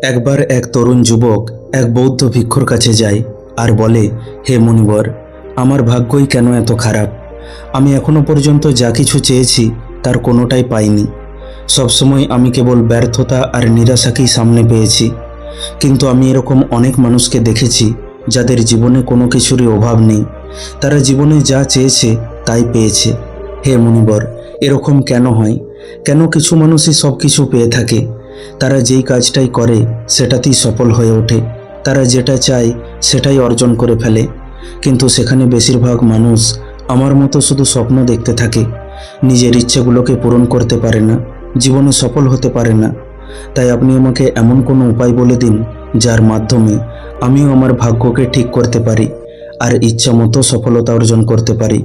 একবার এক তরুণ যুবক এক বৌদ্ধ ভিক্ষুর কাছে যায় আর বলে, হে মুনিবর, আমার ভাগ্যই কেন এত খারাপ। আমি এখনো পর্যন্ত যা কিছু চেয়েছি তার কোনোটাই পাইনি। সবসময় আমি কেবল ব্যর্থতা আর নিরাশাকেই সামনে পেয়েছি। কিন্তু আমি এরকম অনেক মানুষকে দেখেছি যাদের জীবনে কোনো কিছুরই অভাব নেই। তারা জীবনে যা চেয়েছে তাই পেয়েছে। হে মুনিবর, এরকম কেন হয়? কেন কিছু মানুষই সব কিছু পেয়ে থাকে? তারা যেই কাজটাই করে সেটাতেই সফল হয়ে ওঠে। তারা যেটা চায় সেটাই অর্জন করে ফেলে। কিন্তু সেখানে বেশিরভাগ মানুষ আমার মতো শুধু স্বপ্ন দেখতে থাকে, নিজের ইচ্ছেগুলোকে পূরণ করতে পারে না, জীবনে সফল হতে পারে না। তাই আপনি আমাকে এমন কোনো উপায় বলে দিন যার মাধ্যমে আমিও আমার ভাগ্যকে ঠিক করতে পারি আর ইচ্ছা মতো সফলতা অর্জন করতে পারি।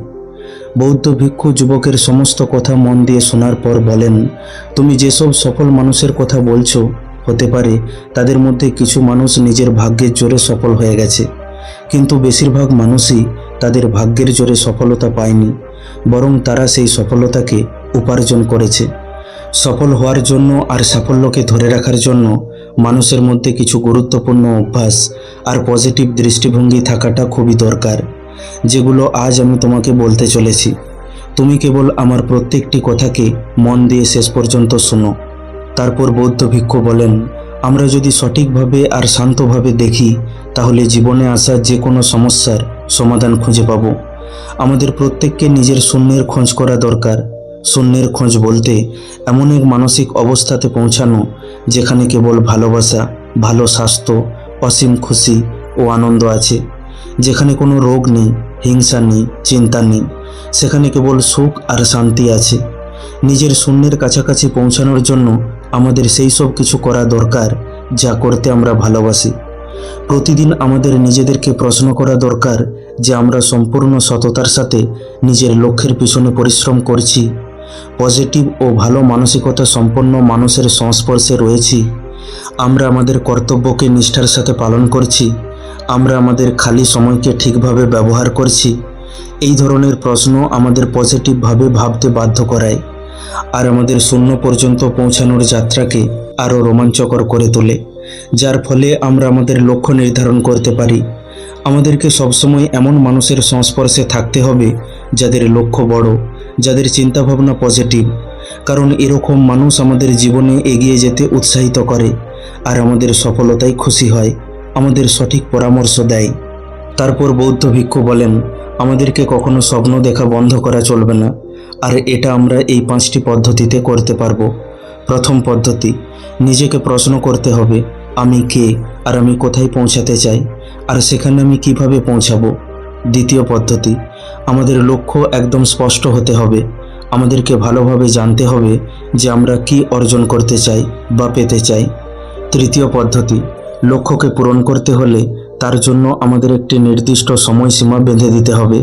বৌদ্ধ ভিক্ষু যুবকের সমস্ত কথা মন দিয়ে শোনার পর বলেন, তুমি যেসব সফল মানুষের কথা বলছো, হতে পারে তাদের মধ্যে কিছু মানুষ নিজের ভাগ্যের জোরে সফল হয়ে গেছে, কিন্তু বেশিরভাগ মানুষই তাদের ভাগ্যের জোরে সফলতা পায়নি, বরং তারা সেই সফলতাকে উপার্জন করেছে। সফল হওয়ার জন্য আর সাফল্যকে ধরে রাখার জন্য মানুষের মধ্যে কিছু গুরুত্বপূর্ণ অভ্যাস আর পজিটিভ দৃষ্টিভঙ্গি থাকাটা খুবই দরকার, যেগুলো আজ আমি তোমাকে বলতে চলেছি। তুমি কেবল আমার প্রত্যেকটি কথাকে মন দিয়ে শেষ পর্যন্ত শোনো। তারপর বৌদ্ধ ভিক্ষু বলেন, আমরা যদি সঠিকভাবে আর শান্তভাবে দেখি, তাহলে জীবনে আসা যে কোনো সমস্যার সমাধান খুঁজে পাব। আমাদের প্রত্যেককে নিজের শূন্যের খোঁজ করা দরকার। শূন্যের খোঁজ বলতে এমন এক মানসিক অবস্থাতে পৌঁছানো যেখানে কেবল ভালোবাসা, ভালো স্বাস্থ্য, অসীম খুশি ও আনন্দ আছে। যেখানে কোনো রোগ নেই, হিংসা নেই, চিন্তা নেই, সেখানে কেবল সুখ আর শান্তি আছে। নিজের শূন্যের কাছাকাছি পৌঁছানোর জন্য আমাদের সেই সব কিছু করা দরকার যা করতে আমরা ভালোবাসি। প্রতিদিন আমাদের নিজেদেরকে প্রশ্ন করা দরকার যে আমরা সম্পূর্ণ সততার সাথে নিজের লক্ষ্যের পিছনে পরিশ্রম করছি, পজিটিভ ও ভালো মানসিকতা সম্পন্ন মানুষের সংস্পর্শে রয়েছি, আমরা আমাদের কর্তব্যকে নিষ্ঠার সাথে পালন করছি, আমরা আমাদের খালি সময়কে ঠিকভাবে ব্যবহার করছি। এই ধরনের প্রশ্ন আমাদের পজিটিভভাবে ভাবতে বাধ্য করায় আর আমাদের শূন্য পর্যন্ত পৌঁছানোর যাত্রাকে আরও রোমাঞ্চকর করে তোলে, যার ফলে আমরা আমাদের লক্ষ্য নির্ধারণ করতে পারি। আমাদেরকে সবসময় এমন মানুষের সংস্পর্শে থাকতে হবে যাদের লক্ষ্য বড়, যাদের চিন্তাভাবনা পজিটিভ, কারণ এরকম মানুষ আমাদের জীবনে এগিয়ে যেতে উৎসাহিত করে আর আমাদের সফলতায় খুশি হয়, আমাদের সঠিক পরামর্শ দেয়। তারপর বৌদ্ধ ভিক্ষু বলেন, আমাদেরকে কখনো স্বপ্ন দেখা বন্ধ করা চলবে না, আর এটা আমরা এই 5টি পদ্ধতিতে করতে পারবো। প্রথম পদ্ধতি, নিজেকে প্রশ্ন করতে হবে, আমি কে আর আমি কোথায় পৌঁছাতে চাই আর সেখানে আমি কিভাবে পৌঁছাবো। দ্বিতীয় পদ্ধতি, আমাদের লক্ষ্য একদম স্পষ্ট হতে হবে। আমাদেরকে ভালোভাবে জানতে হবে যে আমরা কি অর্জন করতে চাই বা পেতে চাই। তৃতীয় পদ্ধতি, লক্ষ্যকে পূরণ করতে হলে তার জন্য আমাদের একটি নির্দিষ্ট সময়সীমা বেঁধে দিতে হবে।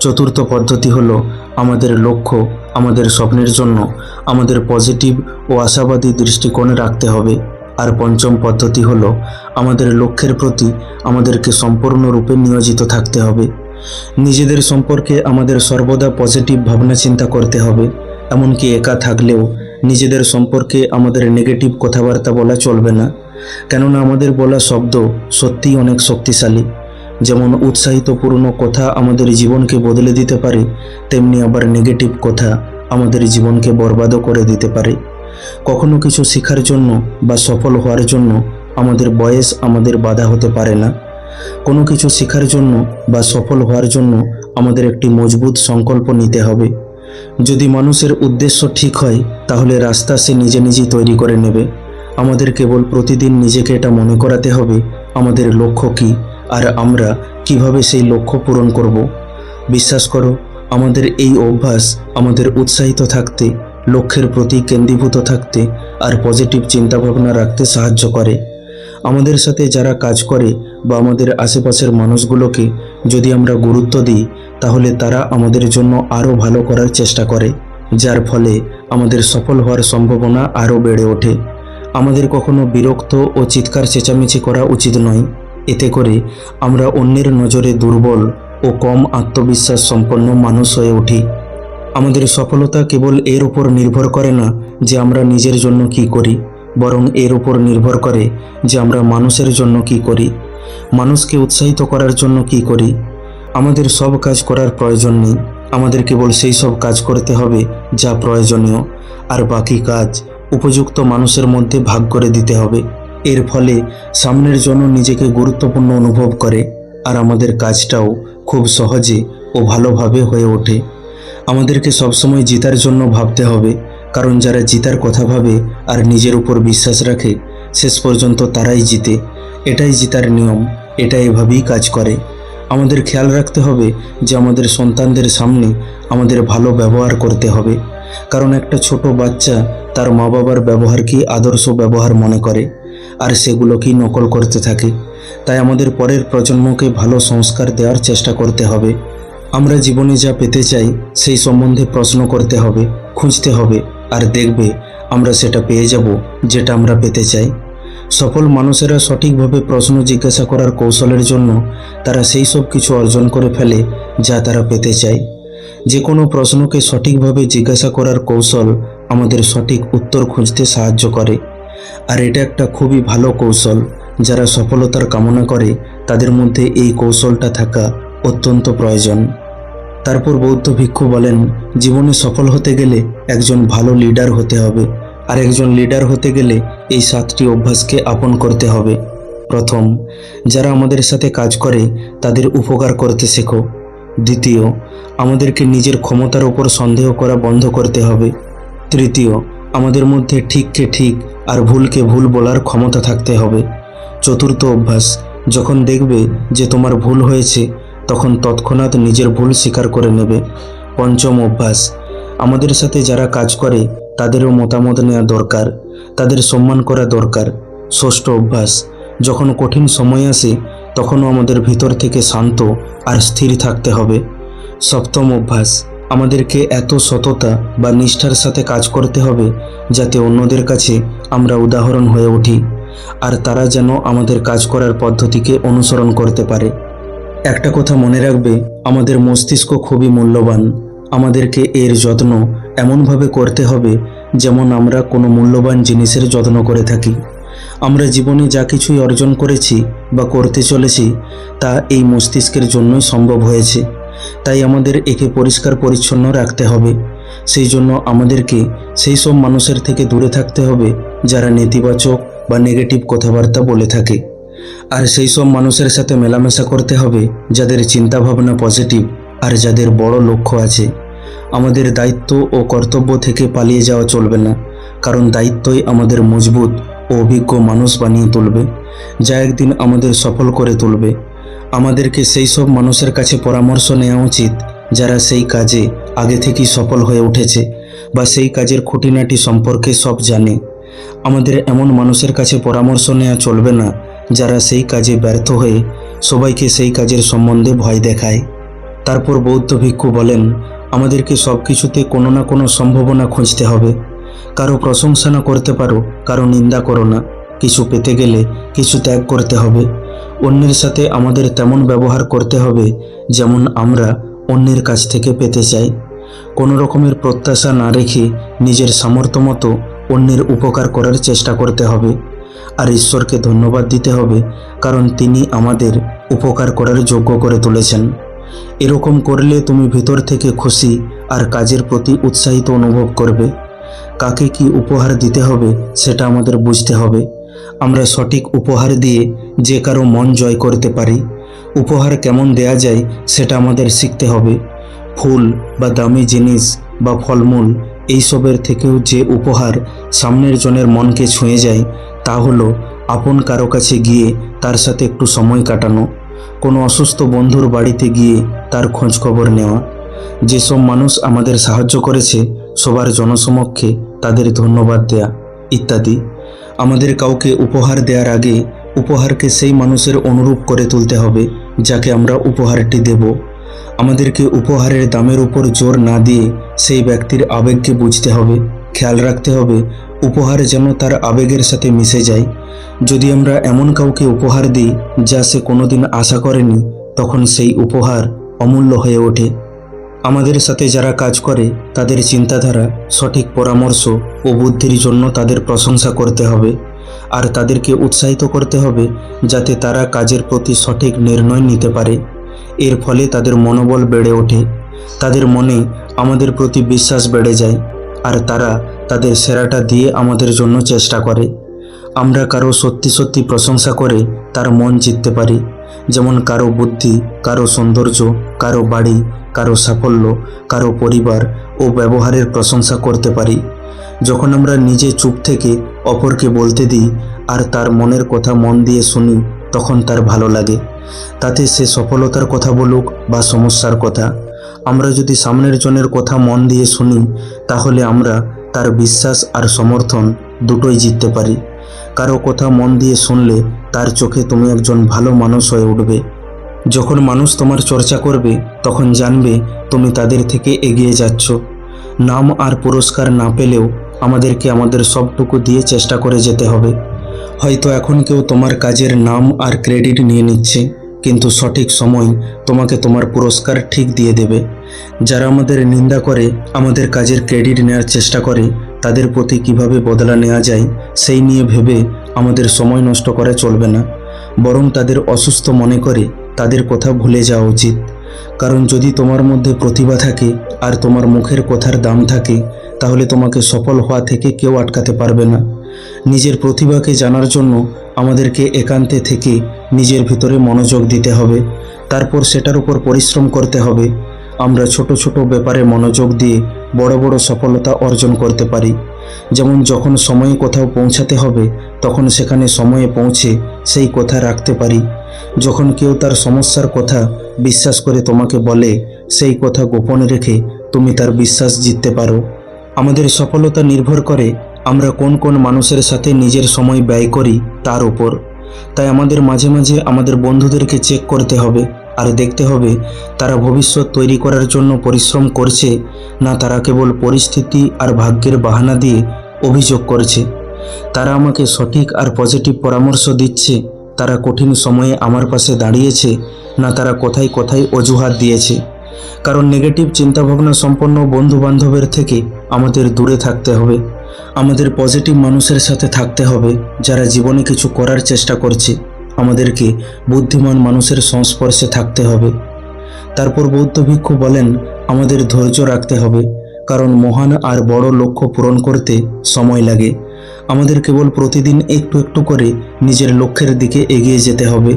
চতুর্থ পদ্ধতি হলো আমাদের লক্ষ্য, আমাদের স্বপ্নের জন্য আমাদের পজিটিভ ও আশাবাদী দৃষ্টিকোণ রাখতে হবে। আর পঞ্চম পদ্ধতি হলো আমাদের লক্ষ্যের প্রতি আমাদেরকে সম্পূর্ণরূপে নিয়োজিত থাকতে হবে। নিজেদের সম্পর্কে আমাদের সর্বদা পজিটিভ ভাবনা চিন্তা করতে হবে। এমনকি একা থাকলেও নিজেদের সম্পর্কে আমাদের নেগেটিভ কথাবার্তা বলা চলবে না, কেননা আমাদের বলা শব্দ সত্যিই অনেক শক্তিশালী। যেমন উৎসাহিতপূর্ণ কথা আমাদের জীবনকে বদলে দিতে পারে, তেমনি আবার নেগেটিভ কথা আমাদের জীবনকে বরবাদও করে দিতে পারে। কখনো কিছু শেখার জন্য বা সফল হওয়ার জন্য আমাদের বয়স আমাদের বাধা হতে পারে না। কোনো কিছু শেখার জন্য বা সফল হওয়ার জন্য আমাদের একটি মজবুত সংকল্প নিতে হবে। যদি মানুষের উদ্দেশ্য ঠিক হয়, তাহলে রাস্তা সে নিজে নিজেই তৈরি করে নেবে। আমাদের কেবল প্রতিদিন নিজেকে এটা মনে করাতে হবে আমাদের লক্ষ্য কী আর আমরা কিভাবে সেই লক্ষ্য পূরণ করব। বিশ্বাস করো, আমাদের এই অভ্যাস আমাদের উৎসাহিত থাকতে, লক্ষ্যের প্রতি কেন্দ্রীভূত থাকতে আর পজিটিভ চিন্তাভাবনা রাখতে সাহায্য করে। আমাদের সাথে যারা কাজ করে বা আমাদের আশেপাশের মানুষগুলোকে যদি আমরা গুরুত্ব দিই, তাহলে তারা আমাদের জন্য আরও ভালো করার চেষ্টা করে, যার ফলে আমাদের সফল হওয়ার সম্ভাবনা আরও বেড়ে ওঠে। আমাদের কখনো বিরক্ত ও চিৎকার চেঁচামেচি করা উচিত নয়। এতে করে আমরা অন্যের নজরে দুর্বল ও কম আত্মবিশ্বাস সম্পন্ন মানুষ হয়ে উঠি। আমাদের সফলতা কেবল এর উপর নির্ভর করে না যে আমরা নিজের জন্য কি করি, বরং এর উপর নির্ভর করে যে আমরা মানুষের জন্য কি করি, মানুষকে উৎসাহিত করার জন্য কি করি। আমাদের সব কাজ করার প্রয়োজন নেই, আমাদের কেবল সেই সব কাজ করতে হবে যা প্রয়োজনীয়, আর বাকি কাজ উপযুক্ত মানুষের মধ্যে ভাগ করে দিতে হবে। এর ফলে সামনের জন্য নিজেকে গুরুত্বপূর্ণ অনুভব করে, আর আমাদের কাজটাও খুব সহজে ও ভালোভাবে হয়ে ওঠে। আমাদেরকে সবসময় জিতার জন্য ভাবতে হবে, কারণ যারা জিতার কথা ভাবে আর নিজের উপর বিশ্বাস রাখে শেষ পর্যন্ত তারাই জিতে। এটাই জিতার নিয়ম, এটা এভাবেই কাজ করে। আমাদের খেয়াল রাখতে হবে যে আমাদের সন্তানদের সামনে আমাদের ভালো ব্যবহার করতে হবে, কারণ একটা ছোট বাচ্চা তার মা বাবার ব্যবহারকেই আদর্শ ব্যবহার মনে করে আর সেগুলোকেই নকল করতে থাকে। তাই আমাদের পরের প্রজন্মকে ভালো সংস্কার দেওয়ার চেষ্টা করতে হবে। আমরা জীবনে যা পেতে চাই সেই সম্বন্ধে প্রশ্ন করতে হবে, খুঁজতে হবে, আর দেখবে আমরা সেটা পেয়ে যাব যেটা আমরা পেতে চাই। সফল মানুষেরা সঠিকভাবে প্রশ্ন জিজ্ঞাসা করার কৌশলের জন্য তারা সেই সব কিছু অর্জন করে ফেলে যা তারা পেতে চায়। যে কোনো প্রশ্নকে সঠিকভাবে জিজ্ঞাসা করার কৌশল আমাদের সঠিক উত্তর খুঁজতে সাহায্য করে, আর এটা একটা খুবই ভালো কৌশল। যারা সফলতার কামনা করে তাদের মধ্যে এই কৌশলটা থাকা অত্যন্ত প্রয়োজন। তারপর বৌদ্ধ ভিক্ষু বলেন, জীবনে সফল হতে গেলে একজন ভালো লিডার হতে হবে, আর একজন লিডার হতে গেলে এই 7টি অভ্যাসকে আপন করতে হবে। প্রথম, যারা আমাদের সাথে কাজ করে তাদের উপকার করতে শেখো। দ্বিতীয়, আমাদেরকে নিজের ক্ষমতার উপর সন্দেহ করা বন্ধ করতে হবে। তৃতীয়, আমাদের মধ্যে ঠিককে ঠিক আর ভুলকে ভুল বলার ক্ষমতা থাকতে হবে। চতুর্থ অভ্যাস, যখন দেখবে যে তোমার ভুল হয়েছে তখন তৎক্ষণাৎ নিজের ভুল স্বীকার করে নেবে। পঞ্চম অভ্যাস, আমাদের সাথে যারা কাজ করে তাদেরও মতামত নেওয়া দরকার, তাদের সম্মান করা দরকার। ষষ্ঠ অভ্যাস, যখন কঠিন সময় আসে তখনও আমাদের ভিতর থেকে শান্ত আর স্থির থাকতে হবে। সপ্তম অভ্যাস, আমাদেরকে এত সততা বা নিষ্ঠার সাথে কাজ করতে হবে যাতে অন্যদের কাছে আমরা উদাহরণ হয়ে উঠি, আর তারা যেন আমাদের কাজ করার পদ্ধতিকে অনুসরণ করতে পারে। একটা কথা মনে রাখবে, আমাদের মস্তিষ্ক খুবই মূল্যবান। আমাদেরকে এর যত্ন এমনভাবে করতে হবে যেমন আমরা কোনো মূল্যবান জিনিসের যত্ন করে থাকি। আমরা জীবনে যা কিছুই অর্জন করেছি বা করতে চলেছি তা এই মস্তিষ্কের জন্যই সম্ভব হয়েছে। তাই আমাদের একে পরিষ্কার পরিচ্ছন্ন রাখতে হবে। সেই জন্য আমাদেরকে সেই সব মানুষের থেকে দূরে থাকতে হবে যারা নেতিবাচক বা নেগেটিভ কথাবার্তা বলে থাকে, আর সেই সব মানুষের সাথে মেলামেশা করতে হবে যাদের চিন্তাভাবনা পজিটিভ আর যাদের বড় লক্ষ্য আছে। আমাদের দায়িত্ব ও কর্তব্য থেকে পালিয়ে যাওয়া চলবে না, কারণ দায়িত্বই আমাদের মজবুত ও অভিজ্ঞ মানুষ বানিয়ে তুলবে, যা একদিন আমাদের সফল করে তুলবে। আমাদেরকে সেই সব মানুষের কাছে পরামর্শ নেওয়া উচিত যারা সেই কাজে আগে থেকেই সফল হয়ে উঠেছে বা সেই কাজের খুঁটিনাটি সম্পর্কে সব জানে। আমাদের এমন মানুষের কাছে পরামর্শ নেওয়া চলবে না যারা সেই কাজে ব্যর্থ হয়ে সবাইকে সেই কাজের সম্বন্ধে ভয় দেখায়। তারপর বৌদ্ধ ভিক্ষু বলেন, আমাদেরকে সব কিছুতে কোনো না কোনো সম্ভাবনা খুঁজতে হবে। কারো প্রশংসা না করতে পারো, কারো নিন্দা করো না। কিছু পেতে গেলে কিছু ত্যাগ করতে হবে। অন্যের সাথে আমাদের তেমন ব্যবহার করতে হবে যেমন আমরা অন্যের কাছ থেকে পেতে চাই। কোনো রকমের প্রত্যাশা না রেখে নিজের সামর্থ্য মতো অন্যের উপকার করার চেষ্টা করতে হবে। আর ঈশ্বরকে ধন্যবাদ দিতে হবে, কারণ তিনি আমাদের উপকার করার যোগ্য করে তুলেছেন। এরকম করলে তুমি ভিতর থেকে খুশি আর কাজের প্রতি উৎসাহিত অনুভব করবে। কাকে কি উপহার দিতে হবে সেটা আমাদের বুঝতে হবে। আমরা সঠিক উপহার দিয়ে যে কারো মন জয় করতে পারি। উপহার কেমন দেয়া যায় সেটা আমাদের শিখতে হবে। ফুল বা দামি জিনিস বা ফলমূল এইসবের থেকেও যে উপহার সামনের জনের মনকে ছুঁয়ে যায় তা হলো আপন কারো কাছে গিয়ে তার সাথে একটু সময় কাটানো, কোনো অসুস্থ বন্ধুর বাড়িতে গিয়ে তার খোঁজ খবর নেওয়া। যেসব মানুষ আমাদের সাহায্য করেছে সবার জনসমক্ষে তাদের ধন্যবাদ দেয়া ইত্যাদি। আমাদের কাউকে উপহার দেওয়ার আগে উপহারকে সেই মানুষের অনুরূপ করে তুলতে হবে যাকে আমরা উপহারটি দেব। আমাদেরকে উপহারের দামের উপর জোর না দিয়ে সেই ব্যক্তির আবেগকে বুঝতে হবে। খেয়াল রাখতে হবে উপহার যেন তার আবেগের সাথে মিশে যায়। যদি আমরা এমন কাউকে উপহার দিই যা সে কোনোদিন আশা করেনি, তখন সেই উপহার অমূল্য হয়ে ওঠে। আমাদের সাথে যারা কাজ করে তাদের চিন্তাধারা, সঠিক পরামর্শ ও বুদ্ধির জন্য তাদের প্রশংসা করতে হবে, আর তাদেরকে উৎসাহিত করতে হবে যাতে তারা কাজের প্রতি সঠিক নির্ণয় নিতে পারে। এর ফলে তাদের মনোবল বেড়ে ওঠে, তাদের মনে আমাদের প্রতি বিশ্বাস বেড়ে যায়, আর তারা তাদের সেরাটা দিয়ে আমাদের জন্য চেষ্টা করে। আমরা কারো সত্যি সত্যি প্রশংসা করে তার মন জিততে পারি, যেমন কারো বুদ্ধি, কারো সৌন্দর্য, কারো বাড়ি, কারো সাফল্য, কারো পরিবার ও ব্যবহারের প্রশংসা করতে পারি। যখন আমরা নিজে চুপ থেকে অপরকে বলতে দিই আর তার মনের কথা মন দিয়ে শুনি, তখন তার ভালো লাগে। তাতে সে সফলতার কথা বলুক বা সমস্যার কথা, আমরা যদি সামনের জনের কথা মন দিয়ে শুনি, তাহলে আমরা তার বিশ্বাস আর সমর্থন দুটোই জিততে পারি। কারো কথা মন দিয়ে শুনলে তার চোখে তুমি একজন ভালো মানুষ হয়ে উঠবে। যখন মানুষ তোমার চর্চা করবে, তখন জানবে তুমি তাদের থেকে এগিয়ে যাচ্ছ। নাম আর পুরস্কার না পেলেও আমাদেরকে আমাদের সবটুকু দিয়ে চেষ্টা করে যেতে হবে। হয়তো এখন কেউ তোমার কাজের নাম আর ক্রেডিট নিয়ে নিচ্ছে, কিন্তু সঠিক সময় তোমাকে তোমার পুরস্কার ঠিক দিয়ে দেবে। যারা আমাদের নিন্দা করে, আমাদের কাজের ক্রেডিট নেওয়ার চেষ্টা করে, তাদের প্রতি কিভাবে বদলা নেওয়া যায় সেই নিয়ে ভেবে আমাদের সময় নষ্ট করা চলবে না, বরং তাদের অসুস্থ মনে করে তাদের কথা ভুলে যাওয়া উচিত। কারণ যদি তোমার মধ্যে প্রতিভা থাকে আর তোমার মুখের কথার দাম থাকে, তাহলে তোমাকে সফল হওয়া থেকে কেউ আটকাতে পারবে না। নিজের প্রতিভাকে জানার জন্য আমাদেরকে একান্তে থেকে নিজের ভিতরে মনোযোগ দিতে হবে, তারপর সেটার উপর পরিশ্রম করতে হবে। আমরা ছোট ছোট ব্যাপারে মনোযোগ দিয়ে বড় বড় সফলতা অর্জন করতে পারি। যেমন যখন সময়ে কোথাও পৌঁছাতে হবে, তখন সেখানে সময়ে পৌঁছে সেই কথা রাখতে পারি। যখন কেউ তার সমস্যার কথা বিশ্বাস করে তোমাকে বলে, সেই কথা গোপন রেখে তুমি তার বিশ্বাস জিততে পারো। আমাদের সফলতা নির্ভর করে আমরা কোন কোন মানুষের সাথে নিজের সময় ব্যয় করি তার উপর। তাই আমাদের মাঝে মাঝে আমাদের বন্ধুদেরকে চেক করতে হবে আর দেখতে হবে তারা ভবিষ্যৎ তৈরি করার জন্য পরিশ্রম করছে, না তারা কেবল পরিস্থিতি আর ভাগ্যের বাহানা দিয়ে অভিযোগ করছে। তারা আমাকে সঠিক আর পজিটিভ পরামর্শ দিচ্ছে, তারা কঠিন সময়ে আমার পাশে দাঁড়িয়েছে, না তারা কোথায় কোথায় অজুহাত দিয়েছে। কারণ নেগেটিভ চিন্তাভাবনা সম্পন্ন বন্ধু বান্ধবের থেকে আমাদের দূরে থাকতে হবে। আমাদের পজিটিভ মানুষের সাথে থাকতে হবে যারা জীবনে কিছু করার চেষ্টা করছে। আমাদেরকে বুদ্ধিমান মানুষের সংস্পর্শে থাকতে হবে। তারপর বৌদ্ধ ভিক্ষু বলেন, আমাদের ধৈর্য রাখতে হবে, কারণ মহান আর বড় লক্ষ্য পূরণ করতে সময় লাগে। আমাদের কেবল প্রতিদিন একটু একটু করে নিজের লক্ষ্যের দিকে এগিয়ে যেতে হবে।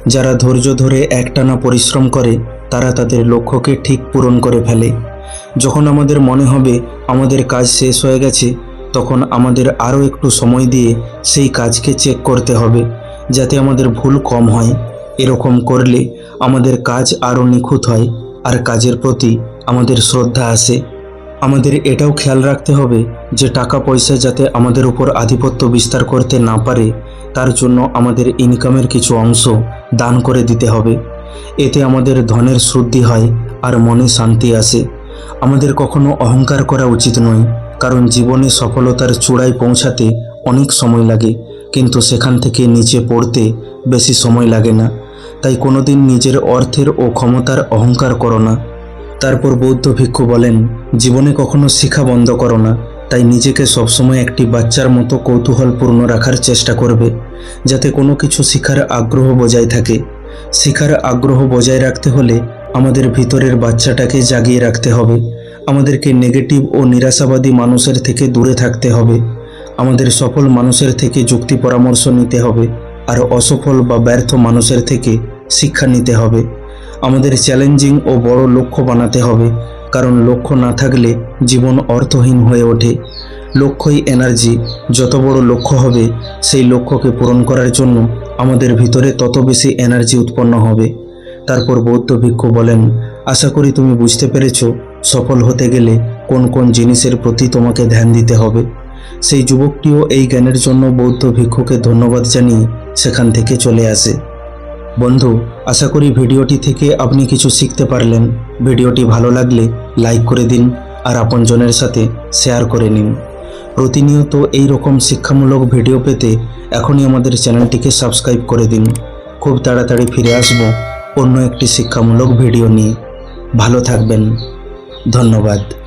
যারা ধৈর্য ধরে একটানা পরিশ্রম করে, তারা তাদের লক্ষ্যকে ঠিক পূরণ করে ফেলে। যখন আমাদের মনে হবে আমাদের কাজ শেষ হয়ে গেছে, তখন আমাদের আরও একটু সময় দিয়ে সেই কাজকে চেক করতে হবে, যাতে আমাদের ভুল কম হয়। এরকম করলে আমাদের কাজ আরও নিখুঁত হয় আর কাজের প্রতি আমাদের শ্রদ্ধা আসে। আমাদের এটাও খেয়াল রাখতে হবে যে টাকা পয়সা যাতে আমাদের উপর আধিপত্য বিস্তার করতে না পারে, তার জন্য আমাদের ইনকামের কিছু অংশ দান করে দিতে হবে। এতে আমাদের ধনের শুদ্ধি হয় আর মনে শান্তি আসে। আমাদের কখনো অহংকার করা উচিত নয়, কারণ জীবনে সফলতার চূড়ায় পৌঁছাতে অনেক সময় লাগে, কিন্তু সেখান থেকে নিচে পড়তে বেশি সময় লাগে না। তাই কোনোদিন নিজের অর্থের ও ক্ষমতার অহংকার করো না। তারপর বৌদ্ধ ভিক্ষু বলেন, জীবনে কখনো শেখা বন্ধ করো না। তাই নিজেকে সবসময় একটি বাচ্চার মতো কৌতূহলপূর্ণ রাখার চেষ্টা করবে, যাতে কোনো কিছু শেখার আগ্রহ বজায় থাকে। শেখার আগ্রহ বজায় রাখতে হলে আমাদের ভিতরের বাচ্চাটাকে জাগিয়ে রাখতে হবে। আমাদেরকে নেগেটিভ ও নিরাশাবাদী মানুষের থেকে দূরে থাকতে হবে। আমাদের সফল মানুষের থেকে যুক্তি পরামর্শ নিতে হবে, আর অসফল বা ব্যর্থ মানুষের থেকে শিক্ষা নিতে হবে। আমাদের চ্যালেঞ্জিং ও বড় লক্ষ্য বানাতে হবে, কারণ লক্ষ্য না থাকলে জীবন অর্থহীন হয়ে ওঠে। লক্ষ্যই এনার্জি। যত বড় লক্ষ্য হবে, সেই লক্ষ্যকে পূরণ করার জন্য আমাদের ভিতরে তত বেশি এনার্জি উৎপন্ন হবে। তারপর বৌদ্ধ ভিক্ষু বলেন, আশা করি তুমি বুঝতে পেরেছো সফল হতে গেলে কোন কোন জিনিসের প্রতি তোমাকে ধ্যান দিতে হবে। সেই যুবকটিও এই জ্ঞানের জন্য বৌদ্ধ ভিক্ষুকে ধন্যবাদ জানিয়ে সেখান থেকে চলে আসে। বন্ধু, আশা করি ভিডিওটি থেকে আপনি কিছু শিখতে পারলেন। ভিডিওটি ভালো লাগলে লাইক করে দিন আর আপনজনের সাথে শেয়ার করে নিন। প্রতিনিয়ত এই রকম শিক্ষামূলক ভিডিও পেতে এখনই আমাদের চ্যানেলটিকে সাবস্ক্রাইব করে দিন। খুব তাড়াতাড়ি ফিরে আসব অন্য একটি শিক্ষামূলক ভিডিও নিয়ে। ভালো থাকবেন। ধন্যবাদ।